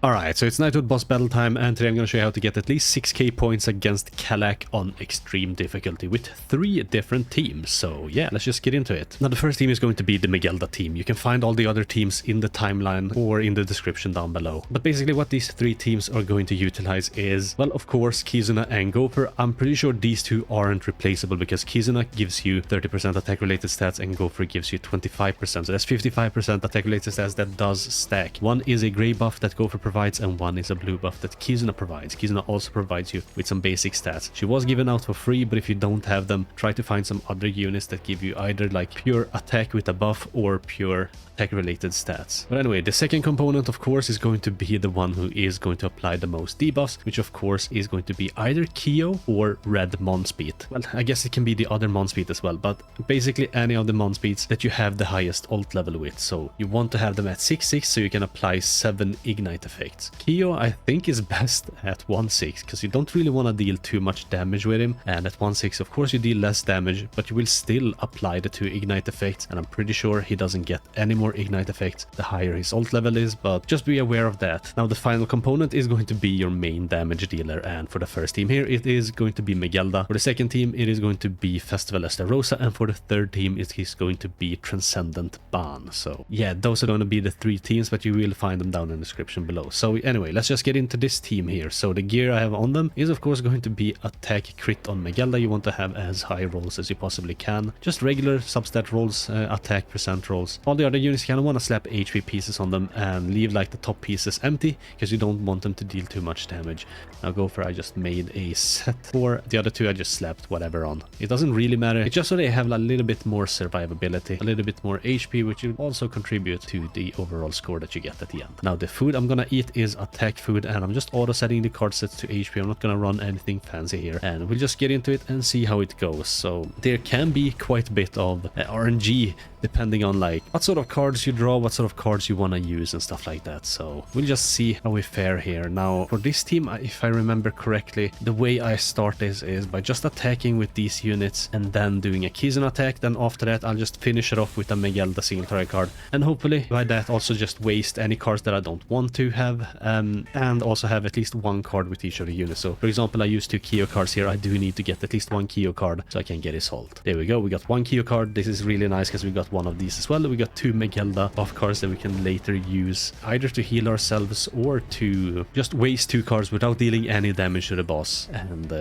Alright, so it's Knighthood boss battle time, and today I'm going to show you how to get at least 6k points against Kelak on extreme difficulty with 3 different teams. So yeah, let's just get into it. Now the first team is going to be the Megellda team. You can find all the other teams in the timeline or in the description down below. But basically what these 3 teams are going to utilize is, well, of course, Kizuna and Gopher. I'm pretty sure these 2 aren't replaceable because Kizuna gives you 30% attack related stats and Gopher gives you 25%. So that's 55% attack related stats that does stack. One is a gray buff that Gopher provides and one is a blue buff that Kizuna provides. Kizuna also provides you with some basic stats. She was given out for free, but if you don't have them, try to find some other units that give you either like pure attack with a buff or pure attack related stats. But anyway, the second component of course is going to be the one who is going to apply the most debuffs, which of course is going to be either Kyo or Red Monspeed. Well, I guess it can be the other Monspeed as well, but basically any of the Monspeeds that you have the highest ult level with. So you want to have them at 6/6 so you can apply 7 ignite effects. Kyo I think is best at 1/6 because you don't really want to deal too much damage with him, and at 1/6 of course you deal less damage, but you will still apply the 2 ignite effects, and I'm pretty sure he doesn't get any more ignite effects the higher his ult level is, but just be aware of that. Now the final component is going to be your main damage dealer, and for the first team here it is going to be Megellda. For the second team it is going to be Festival Estarossa, and for the third team it is going to be Transcendent Ban. So yeah, those are going to be the 3 teams, but you will find them down in the description below. So anyway, let's just get into this team here. So the gear I have on them is of course going to be attack crit on Megellda. You want to have as high rolls as you possibly can. Just regular substat rolls, attack percent rolls. All the other units you kind of want to slap HP pieces on them and leave like the top pieces empty because you don't want them to deal too much damage. Now Gopher I just made a set for. The other 2 I just slapped whatever on. It doesn't really matter. It's just so they have a little bit more survivability, a little bit more HP, which will also contribute to the overall score that you get at the end. Now the food I'm gonna eat is attack food, and I'm just auto setting the card sets to HP. I'm not gonna run anything fancy here, and we'll just get into it and see how it goes. So there can be quite a bit of RNG depending on like what sort of cards you draw, what sort of cards you want to use and stuff like that. So we'll just see how we fare here. Now for this team, if I remember correctly, the way I start this is by just attacking with these units and then doing a Kizuna attack. Then after that I'll just finish it off with a Megellda single target card, and hopefully by that also just waste any cards that I don't want to have, and also have at least 1 card with each of the units. So for example, I use 2 Kyo cards here. I do need to get at least 1 Kyo card so I can get his ult. There we go, we got 1 Kyo card. This is really nice because we got 1 of these as well. We got 2 Megellda buff cards that we can later use either to heal ourselves or to just waste 2 cards without dealing any damage to the boss, and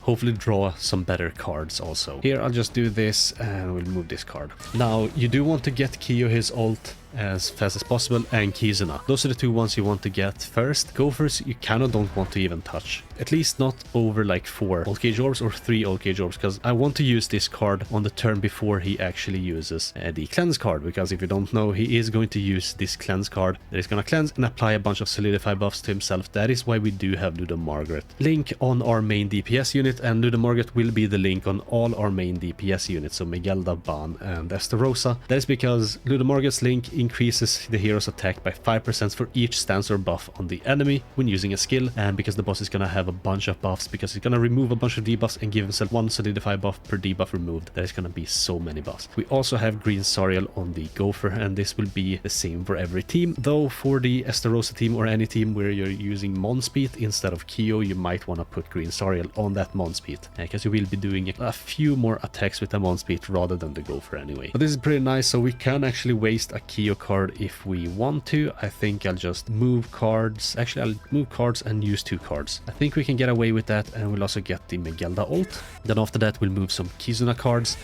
hopefully draw some better cards also. Here I'll just do this and we'll move this card. Now you do want to get Kyo his ult as fast as possible, and Kizuna. Those are the 2 ones you want to get first. Gophers you kind of don't want to even touch, at least not over like 4 Old Cage Orbs or 3 Old Cage Orbs, because I want to use this card on the turn before he actually uses the cleanse card, because if you don't know, he is going to use this cleanse card that is going to cleanse and apply a bunch of solidify buffs to himself. That is why we do have Ludo Margaret link on our main DPS unit, and Ludo Margaret will be the link on all our main DPS units, so Megellda, Ban and Estarossa. That is because Ludo Margaret's link increases the hero's attack by 5% for each stance or buff on the enemy when using a skill, and because the boss is gonna have a bunch of buffs, because he's gonna remove a bunch of debuffs and give himself 1 solidify buff per debuff removed, there is gonna be so many buffs. We also have Green Sariel on the Gopher, and this will be the same for every team, though for the Estarossa team or any team where you're using Monspeed instead of Kyo, you might want to put Green Sariel on that Monspeed, because you will be doing a few more attacks with the Monspeed rather than the Gopher anyway. But this is pretty nice, so we can actually waste a Kyo card if we want to. I think I'll just move cards. Actually, I'll move cards and use 2 cards. I think we can get away with that, and we'll also get the Megellda ult. Then after that we'll move some Kizuna cards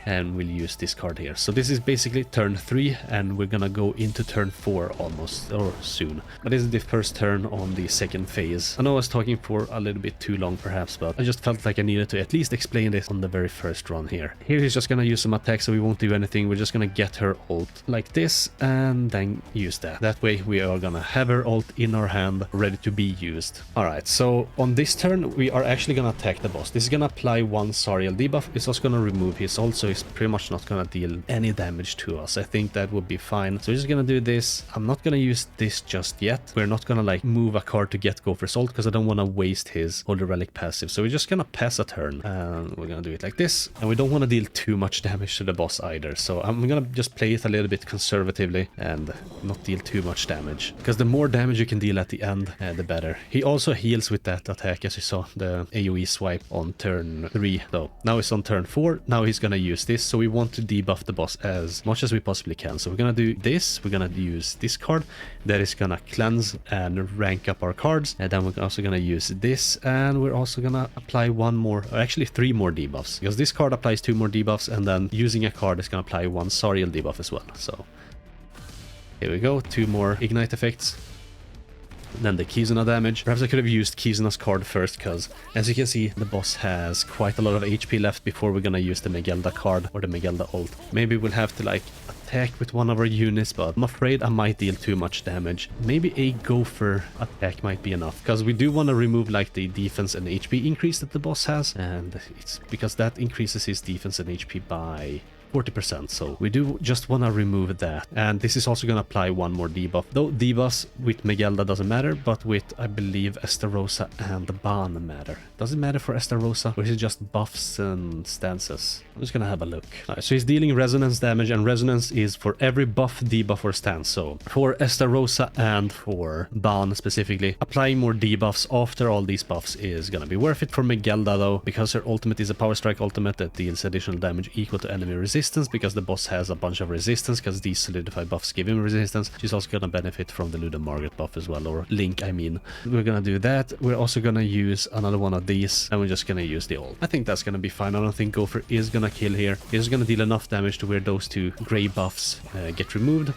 and we'll use this card here. So this is basically turn 3, and we're gonna go into turn 4 almost, or soon. But this is the first turn on the second phase. I know I was talking for a little bit too long perhaps, but I just felt like I needed to at least explain this on the very first run here. Here he's just gonna use some attacks, so we won't do anything. We're just gonna get her ult like this and then use that. That way we are gonna have her ult in our hand, ready to be used. Alright, so on this turn we are actually gonna attack the boss. This is gonna apply 1 Sariel debuff. It's also gonna remove his ult, so is pretty much not gonna deal any damage to us. I think that would be fine. So we're just gonna do this. I'm not gonna use this just yet. We're not gonna like move a card to get Gopher's ult because I don't want to waste his Holy Relic passive. So we're just gonna pass a turn and we're gonna do it like this. And we don't want to deal too much damage to the boss either. So I'm gonna just play it a little bit conservatively and not deal too much damage, because the more damage you can deal at the end, the better. He also heals with that attack, as you saw, the AoE swipe on turn 3. So now it's on turn 4. Now he's gonna use this. So we want to debuff the boss as much as we possibly can. So we're gonna do this. We're gonna use this card that is gonna cleanse and rank up our cards, and then we're also gonna use this, and we're also gonna apply one more, or actually 3 more debuffs, because this card applies 2 more debuffs, and then using a card is gonna apply 1 Sariel debuff as well. So here we go, 2 more ignite effects. Then the Kizuna damage. Perhaps I could have used Kizuna's card first, because as you can see, the boss has quite a lot of HP left before we're gonna use the Megellda card or the Megellda ult. Maybe we'll have to like attack with one of our units, but I'm afraid I might deal too much damage. Maybe a Gopher attack might be enough, because we do want to remove like the defense and HP increase that the boss has, and it's because that increases his defense and HP by 40%, so we do just want to remove that. And this is also going to apply 1 more debuff, though debuffs with Megellda doesn't matter, but with, I believe, Estarossa and the Ban matter. Does it matter for Estarossa, or is it just buffs and stances? I'm just gonna have a look. Alright, so he's dealing resonance damage, and resonance is for every buff, debuff, or stance. So for Estarossa and for Ban specifically, applying more debuffs after all these buffs is gonna be worth it. For Megellda though, because her ultimate is a power strike ultimate that deals additional damage equal to enemy resistance, because the boss has a bunch of resistance, because these solidified buffs give him resistance. She's also gonna benefit from the Luda Margaret buff as well, or Link, I mean. We're gonna do that. We're also gonna use another one of these, and we're just gonna use the ult. I think that's gonna be fine. I don't think Gopher is gonna kill here. He's gonna deal enough damage to where those 2 gray buffs get removed.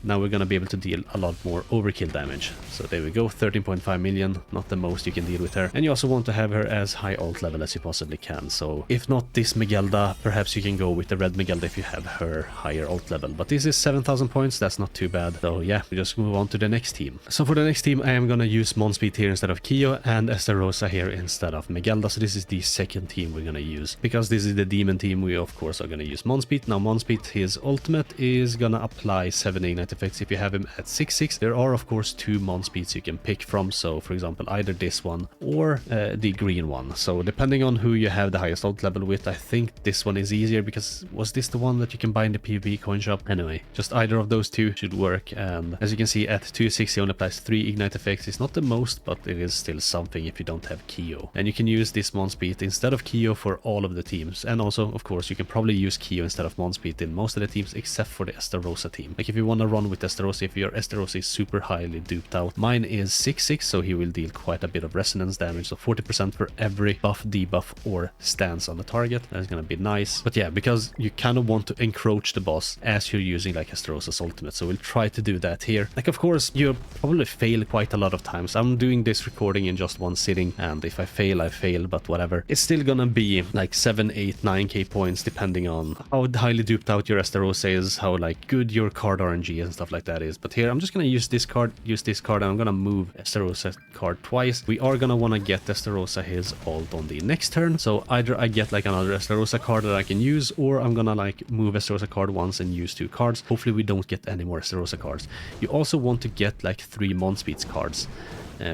Now we're gonna be able to deal a lot more overkill damage. So there we go, 13.5 million, not the most you can deal with her. And you also want to have her as high ult level as you possibly can. So if not this Megellda, perhaps you can go with the red Megellda if you have her higher ult level. But this is 7,000 points, that's not too bad. So yeah, we just move on to the next team. So for the next team, I am gonna use Monspeed here instead of Kyo, and Estarossa here instead of Megellda. So this is the second team we're gonna use. Because this is the demon team, we of course are gonna use Monspeed. Now Monspeed, his ultimate is gonna apply 7 ignite effects if you have him at 6/6. There are of course 2 Monspeeds you can pick from, so for example either this one or the green one. So depending on who you have the highest ult level with, I think this one is easier, because was this the one that you can buy in the PvP coin shop? Anyway, just either of those 2 should work, and as you can see at 2/6 he only applies 3 ignite effects. It's not the most, but it is still something if you don't have Kyo. And you can use this Monspeed instead of Kyo for all of the teams, and also of course you can probably use Kyo instead of Monspeed in most of the teams except for the Estarossa team. Like if you want to run with Estarossa, if your Estarossa is super highly duped out. Mine is 6/6, so he will deal quite a bit of resonance damage, so 40% for every buff, debuff, or stance on the target. That's gonna be nice. But yeah, because you kind of want to encroach the boss as you're using like Estarossa's ultimate, so we'll try to do that here. Like of course, you'll probably fail quite a lot of times. I'm doing this recording in just one sitting, and if I fail, I fail, but whatever. It's still gonna be like 7, 8, 9k points depending on how highly duped out your Estarossa is, how like good your card RNG and stuff like that is. But here I'm just gonna use this card, and I'm gonna move Estarossa card twice. We are gonna want to get Estarossa his ult on the next turn, so either I get like another Estarossa card that I can use, or I'm gonna like move Estarossa card once and use 2 cards. Hopefully we don't get any more Estarossa cards. You also want to get like 3 Monspeed cards.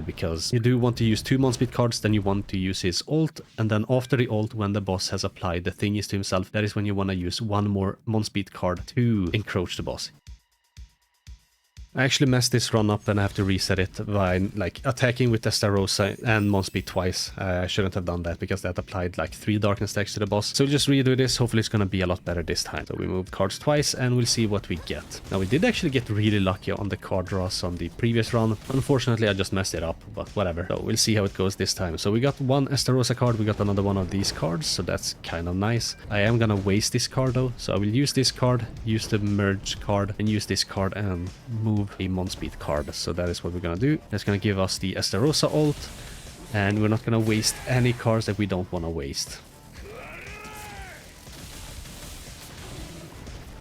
Because you do want to use 2 Monspeed cards, then you want to use his ult, and then after the ult, when the boss has applied the thingies to himself, that is when you want to use 1 more Monspeed card to encroach the boss. I actually messed this run up and I have to reset it by like attacking with Estarossa and Monspeed twice. I shouldn't have done that because that applied like 3 darkness stacks to the boss. So we'll just redo this. Hopefully it's gonna be a lot better this time. So we move cards twice and we'll see what we get. Now we did actually get really lucky on the card draws on the previous run. Unfortunately I just messed it up, but whatever. So we'll see how it goes this time. So we got 1 Estarossa card, we got another one of these cards, so that's kind of nice. I am gonna waste this card though, so I will use this card, use the merge card, and use this card and move a Monspeed card. So that is what we're gonna do. That's gonna give us the Estarossa ult, and we're not gonna waste any cards that we don't want to waste.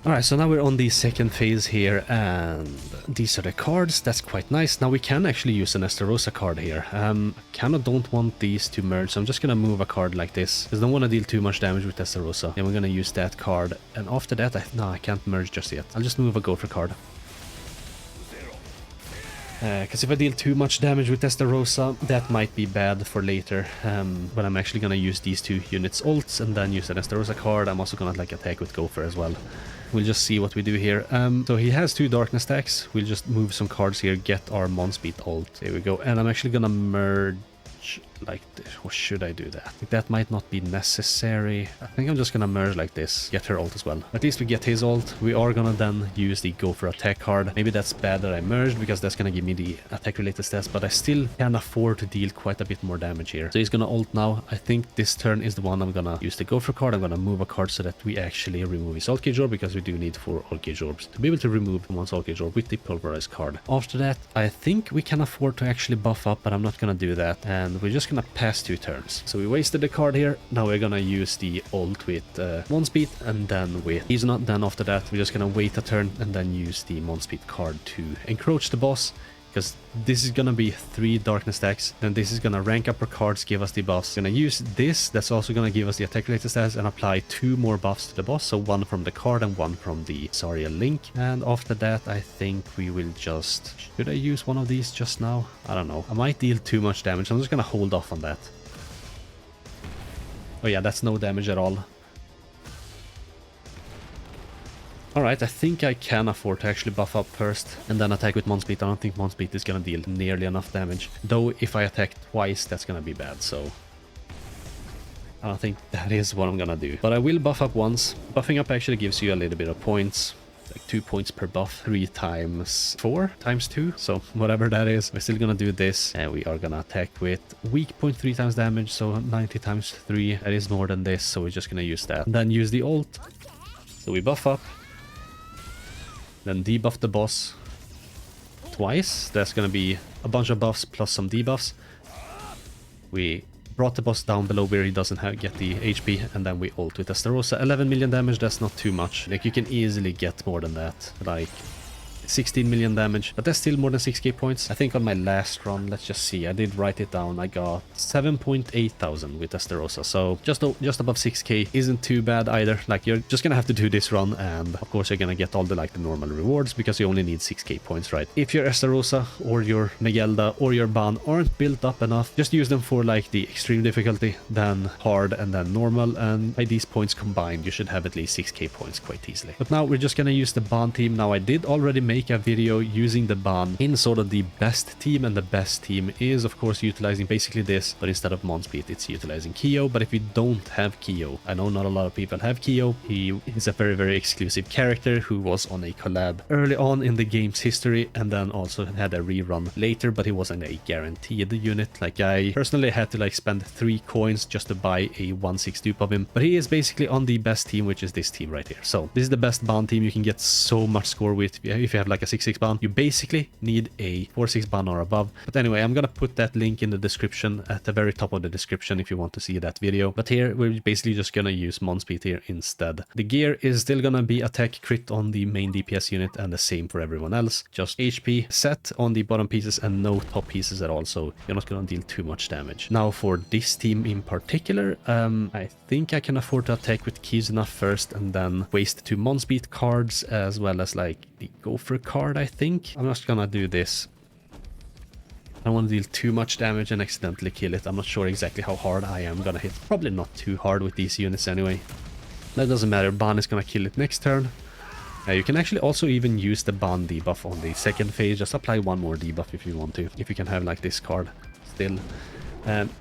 Alright, so now we're on the second phase here, and these are the cards. That's quite nice. Now we can actually use an Estarossa card here. Kinda don't want these to merge, so I'm just gonna move a card like this, because I don't want to deal too much damage with Estarossa. And we're gonna use that card, and after that, no, I can't merge just yet. I'll just move a Gopher card. Because if I deal too much damage with Estarossa, that might be bad for later. But I'm actually gonna use these two units ults and then use an Estarossa card. I'm also gonna like attack with Gopher as well. We'll just see what we do here. So he has 2 darkness stacks. We'll just move some cards here, get our Monspeed ult. There we go. And I'm actually gonna merge like this. Or should I do that? That might not be necessary. I think I'm just gonna merge like this. Get her ult as well. At least we get his ult. We are gonna then use the Go for Attack card. Maybe that's bad that I merged, because that's gonna give me the attack related stats, but I still can afford to deal quite a bit more damage here. So he's gonna ult now. I think this turn is the one I'm gonna use the Gopher card. I'm gonna move a card so that we actually remove his ult cage orb, because we do need 4 ult cage orbs to be able to remove one's ult cage orb with the pulverized card. After that, I think we can afford to actually buff up, but I'm not gonna do that. And we're just gonna pass 2 turns. So we wasted the card here. Now we're gonna use the ult with Monspeed, and then with he's not done. After that, we're just gonna wait a turn and then use the Monspeed card to encroach the boss, because this is gonna be 3 darkness stacks. Then this is gonna rank up our cards, give us the buffs. Gonna use this, that's also gonna give us the attack related stats, and apply 2 more buffs to the boss. So 1 from the card and 1 from the Zarya link. And after that, I think we will just... Should I use one of these just now? I don't know. I might deal too much damage. I'm just gonna hold off on that. Oh yeah, that's no damage at all. Alright, I think I can afford to actually buff up first and then attack with Monspeed. I don't think Monspeed is gonna deal nearly enough damage. Though if I attack twice, that's gonna be bad, so... I don't think that is what I'm gonna do. But I will buff up once. Buffing up actually gives you a little bit of points. Like 2 points per buff. 3 times 4 times 2. So whatever that is. We're still gonna do this. And we are gonna attack with weak 0.3 times damage. So 90 times 3. That is more than this. So we're just gonna use that. And then use the ult. So we buff up. Then debuff the boss twice. That's gonna be a bunch of buffs plus some debuffs. We brought the boss down below where he doesn't get the HP, and then we ult with Estarossa. 11 million damage, that's not too much. Like, you can easily get more than that. Like 16 million damage, but that's still more than 6k points. I think on my last run, let's just see, I did write it down, I got 7.8 thousand with Estarossa, so just above 6k isn't too bad either. Like, you're just gonna have to do this run, and of course you're gonna get all the like the normal rewards, because you only need 6k points, right? If your Estarossa or your Megellda or your Ban aren't built up enough, just use them for like the extreme difficulty, then hard, and then normal, and by these points combined you should have at least 6k points quite easily. But now we're just gonna use the Ban team. Now I did already make a video using the Ban in sort of the best team, and the best team is of course utilizing basically this, but instead of Monspeed it's utilizing Kyo. But if you don't have Kyo, I know not a lot of people have Kyo, he is a very exclusive character who was on a collab early on in the game's history, and then also had a rerun later, but he wasn't a guaranteed unit. Like, I personally had to like spend 3 coins just to buy a 1/6 dupe of him, but he is basically on the best team, which is this team right here. So this is the best Ban team. You can get so much score with if you have like a 6/6 Ban. You basically need a 4/6 Ban or above. But anyway, I'm gonna put that link in the description, at the very top of the description, if you want to see that video. But here we're basically just gonna use Monspeed here instead. The gear is still gonna be attack crit on the main DPS unit, and the same for everyone else. Just HP set on the bottom pieces and no top pieces at all, so you're not gonna deal too much damage. Now for this team in particular, I think I can afford to attack with Kizuna first and then waste 2 Monspeed cards, as well as like the Gopher card, I think. I'm just gonna do this. I don't want to deal too much damage and accidentally kill it. I'm not sure exactly how hard I am gonna hit. Probably not too hard with these units anyway. That doesn't matter. Ban is gonna kill it next turn. You can actually also even use the Ban debuff on the second phase. Just apply 1 more debuff if you want to. If you can have like this card still.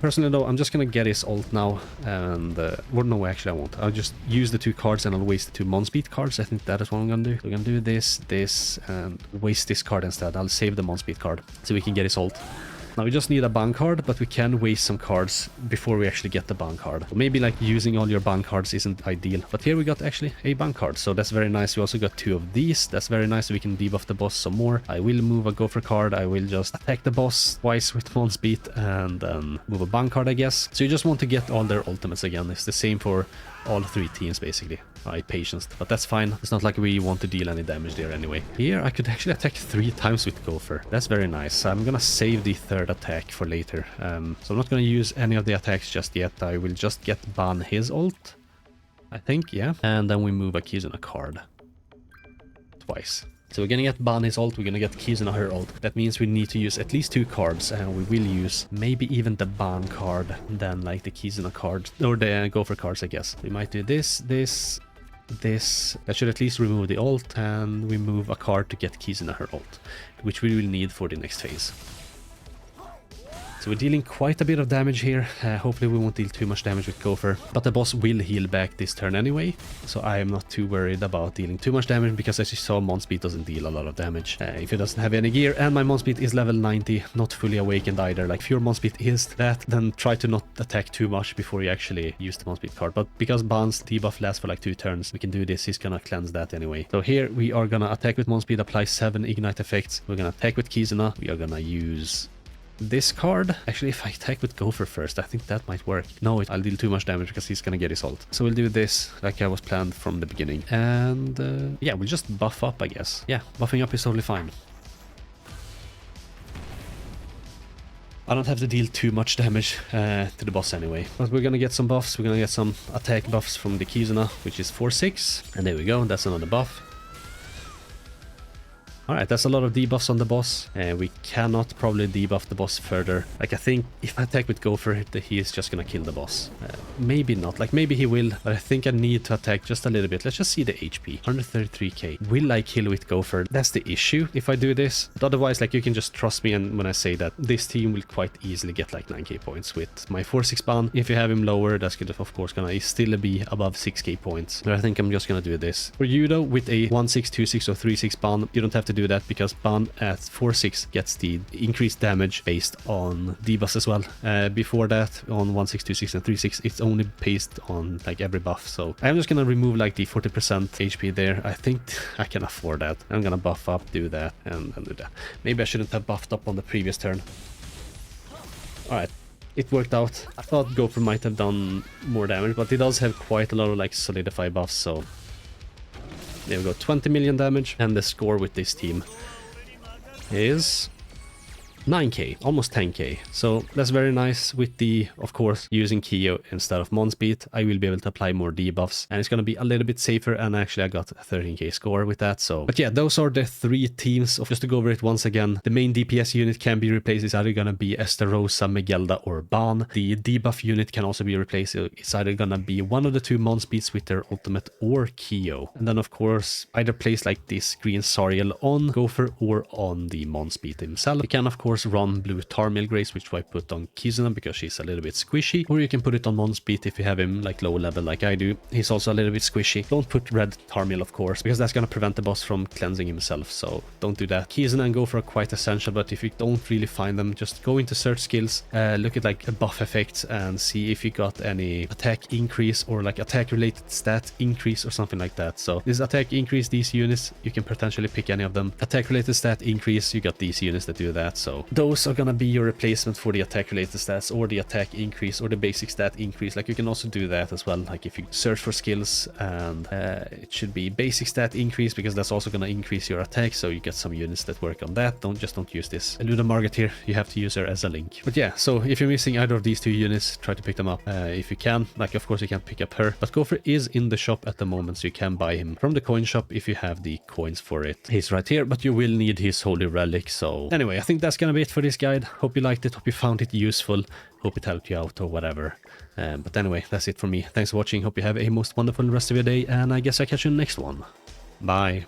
Personally though, I'm just gonna get his ult now, and well, no, actually I won't. I'll just use the 2 cards and I'll waste the 2 Monspeed cards. I think that is what I'm gonna do. So we're gonna do this, and waste this card instead. I'll save the Monspeed card so we can get his ult. Now we just need a Ban card, but we can waste some cards before we actually get the Ban card. So maybe like using all your Ban cards isn't ideal, but here we got actually a Ban card, so that's very nice. We also got 2 of these. That's very nice, so we can debuff the boss some more. I will move a Gopher card. I will just attack the boss twice with Monspeed and then move a Ban card, I guess. So you just want to get all their ultimates again. It's the same for all 3 teams basically. I patience, but that's fine. It's not like we want to deal any damage there anyway. Here I could actually attack 3 times with Gopher. That's very nice. I'm gonna save the third attack for later. So I'm not gonna use any of the attacks just yet. I will just get ban his ult, I think, yeah. And then we move a Kizuna card twice. So we're gonna get ban his ult, we're gonna get Kizuna her ult. That means we need to use at least 2 cards, and we will use maybe even the ban card, then like the Kizuna card, or the Gopher cards, I guess. We might do this, this. That should at least remove the ult, and we move a card to get Kizuna her ult, which we will need for the next phase. So we're dealing quite a bit of damage here. Hopefully we won't deal too much damage with Gopher, but the boss will heal back this turn anyway, so I am not too worried about dealing too much damage, because as you saw, Monspeed doesn't deal a lot of damage if it doesn't have any gear, and my Monspeed is level 90, not fully awakened either. Like, if your Monspeed is that, then try to not attack too much before you actually use the Monspeed card, but because Ban's debuff lasts for like 2 turns, we can do this. He's gonna cleanse that anyway. So here we are gonna attack with Monspeed, apply 7 ignite effects. We're gonna attack with Kizuna. We are gonna use this card. Actually, if I attack with Gopher first, I think that might work. No, I'll deal too much damage because he's gonna get his ult. So we'll do this like I was planned from the beginning. And yeah, we'll just buff up, I guess. Yeah, buffing up is totally fine. I don't have to deal too much damage to the boss anyway. But we're gonna get some buffs. We're gonna get some attack buffs from the Kizuna, which is 4/6. And there we go, that's another buff. Alright, that's a lot of debuffs on the boss. We cannot probably debuff the boss further. Like, I think if I attack with Gopher, he is just gonna kill the boss. Maybe not. Like, maybe he will, but I think I need to attack just a little bit. Let's just see the HP. 133k. Will I kill with Gopher? That's the issue if I do this. But otherwise, like, you can just trust me and when I say that this team will quite easily get like 9k points with my 4/6 ban. If you have him lower, that's gonna, of course, gonna still be above 6k points. But I think I'm just gonna do this. For you though, with a 1/6, 2/6 or 3/6 ban, you don't have to do that, because ban at 4/6 gets the increased damage based on debuffs as well. Before that, on 1/6, 2/6 and 3/6, it's only based on like every buff. So I'm just gonna remove like the 40% HP there. I think I can afford that. I'm gonna buff up, do that, and do that. Maybe I shouldn't have buffed up on the previous turn. Alright, it worked out. I thought Gopher might have done more damage, but he does have quite a lot of like solidify buffs, so there we go, 20 million damage, and the score with this team is 9k, almost 10k. So that's very nice. With the, of course, using Kyo instead of Monspeed, I will be able to apply more debuffs, and it's going to be a little bit safer, and actually I got a 13k score with that. So, but yeah, those are the 3 teams. Just to go over it once again, the main DPS unit can be replaced. It's either going to be Estarossa, Megellda or Ban. The debuff unit can also be replaced. It's either going to be one of the 2 Monspeeds with their ultimate or Kyo. And then, of course, either place like this green Sariel on Gopher or on the Monspeed himself. You can, of course, run blue Tarmiel Grace, which I put on Kizuna because she's a little bit squishy, or you can put it on Monspeed if you have him like low level like I do. He's also a little bit squishy. Don't put red Tarmiel, of course, because that's going to prevent the boss from cleansing himself, so don't do that. Kizuna and Gopher are quite essential, but if you don't really find them, just go into search skills, look at like buff effects and see if you got any attack increase or like attack related stat increase or something like that. So this attack increase, these units, you can potentially pick any of them. Attack related stat increase, you got these units that do that. So those are gonna be your replacement for the attack related stats, or the attack increase, or the basic stat increase. Like, you can also do that as well. Like, if you search for skills, and it should be basic stat increase, because that's also gonna increase your attack, so you get some units that work on that. Don't use this Eluda Margaret here. You have to use her as a link. But yeah, so if you're missing either of these 2 units, try to pick them up if you can. Like, of course you can't pick up her, but Gopher is in the shop at the moment, so you can buy him from the coin shop if you have the coins for it. He's right here, but you will need his holy relic. So anyway, I think that's gonna be it for this guide. Hope you liked it, hope you found it useful, hope it helped you out or whatever. But anyway, that's it for me. Thanks for watching, hope you have a most wonderful rest of your day, and I guess I'll catch you in the next one. Bye.